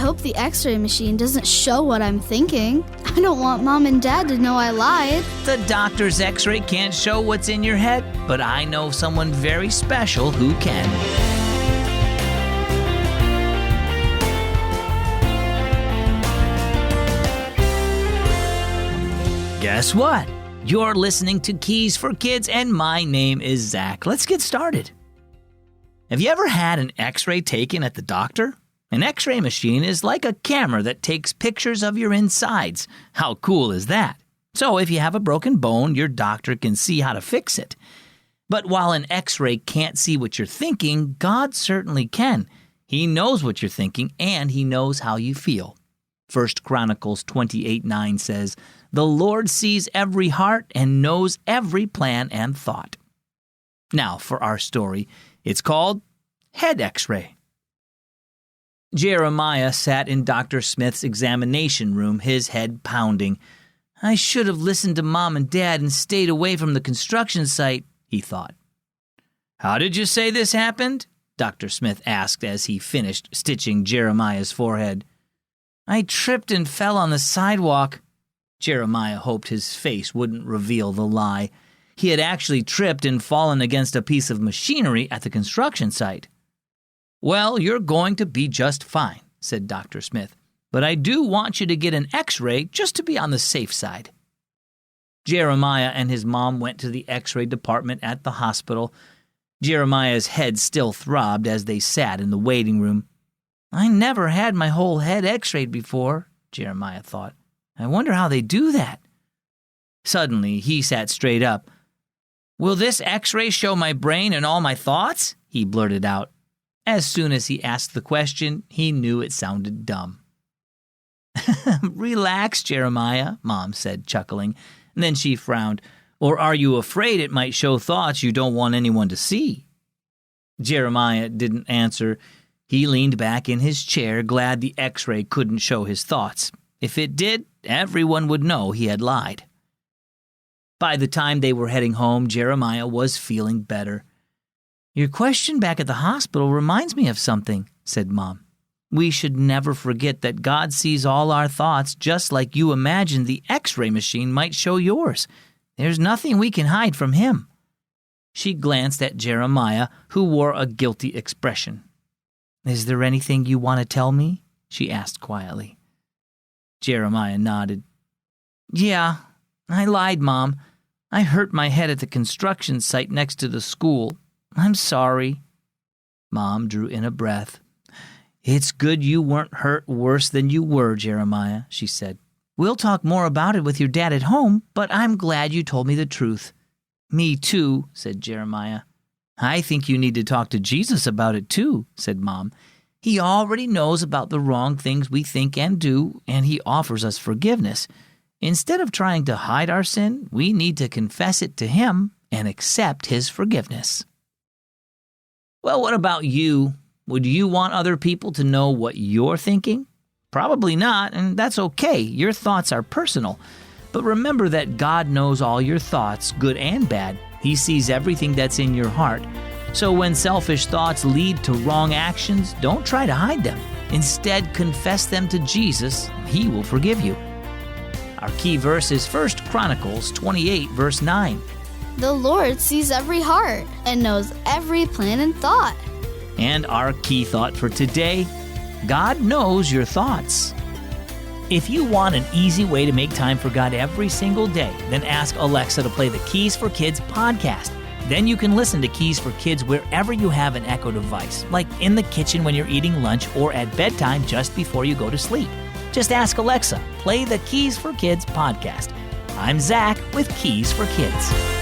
hope the x-ray machine doesn't show what I'm thinking. I don't want Mom and Dad to know I lied. The doctor's x-ray can't show what's in your head, but I know someone very special who can. Guess what? You're listening to Keys for Kids, and my name is Zach. Let's get started. Have you ever had an x-ray taken at the doctor? An x-ray machine is like a camera that takes pictures of your insides. How cool is that? So if you have a broken bone, your doctor can see how to fix it. But while an x-ray can't see what you're thinking, God certainly can. He knows what you're thinking, and He knows how you feel. 1 Chronicles 28:9 says, "The Lord sees every heart and knows every plan and thought." Now, for our story, it's called Head X-ray. Jeremiah sat in Dr. Smith's examination room, his head pounding. "I should have listened to Mom and Dad and stayed away from the construction site," he thought. "How did you say this happened?" Dr. Smith asked as he finished stitching Jeremiah's forehead. "I tripped and fell on the sidewalk." Jeremiah hoped his face wouldn't reveal the lie. He had actually tripped and fallen against a piece of machinery at the construction site. "Well, you're going to be just fine," said Dr. Smith, "but I do want you to get an x-ray just to be on the safe side." Jeremiah and his mom went to the x-ray department at the hospital. Jeremiah's head still throbbed as they sat in the waiting room. "I never had my whole head x-rayed before," Jeremiah thought. "I wonder how they do that." Suddenly, he sat straight up. "Will this x-ray show my brain and all my thoughts?" he blurted out. As soon as he asked the question, he knew it sounded dumb. "Relax, Jeremiah," Mom said, chuckling. And then she frowned. "Or are you afraid it might show thoughts you don't want anyone to see?" Jeremiah didn't answer. He leaned back in his chair, glad the x-ray couldn't show his thoughts. If it did, everyone would know he had lied. By the time they were heading home, Jeremiah was feeling better. "Your question back at the hospital reminds me of something," said Mom. "We should never forget that God sees all our thoughts just like you imagined the x-ray machine might show yours. There's nothing we can hide from Him." She glanced at Jeremiah, who wore a guilty expression. "Is there anything you want to tell me?" she asked quietly. Jeremiah nodded. "Yeah, I lied, Mom. I hurt my head at the construction site next to the school. I'm sorry." Mom drew in a breath. "It's good you weren't hurt worse than you were, Jeremiah," she said. "We'll talk more about it with your dad at home, but I'm glad you told me the truth." "Me too," said Jeremiah. "I think you need to talk to Jesus about it too," said Mom. "He already knows about the wrong things we think and do, and He offers us forgiveness. Instead of trying to hide our sin, we need to confess it to Him and accept His forgiveness." Well, what about you? Would you want other people to know what you're thinking? Probably not, and that's okay. Your thoughts are personal. But remember that God knows all your thoughts, good and bad. He sees everything that's in your heart. So when selfish thoughts lead to wrong actions, don't try to hide them. Instead, confess them to Jesus. He will forgive you. Our key verse is 1 Chronicles 28, verse 9. "The Lord sees every heart and knows every plan and thought." And our key thought for today, God knows your thoughts. If you want an easy way to make time for God every single day, then ask Alexa to play the Keys for Kids podcast. Then you can listen to Keys for Kids wherever you have an Echo device, like in the kitchen when you're eating lunch or at bedtime just before you go to sleep. Just ask Alexa, play the Keys for Kids podcast. I'm Zach with Keys for Kids.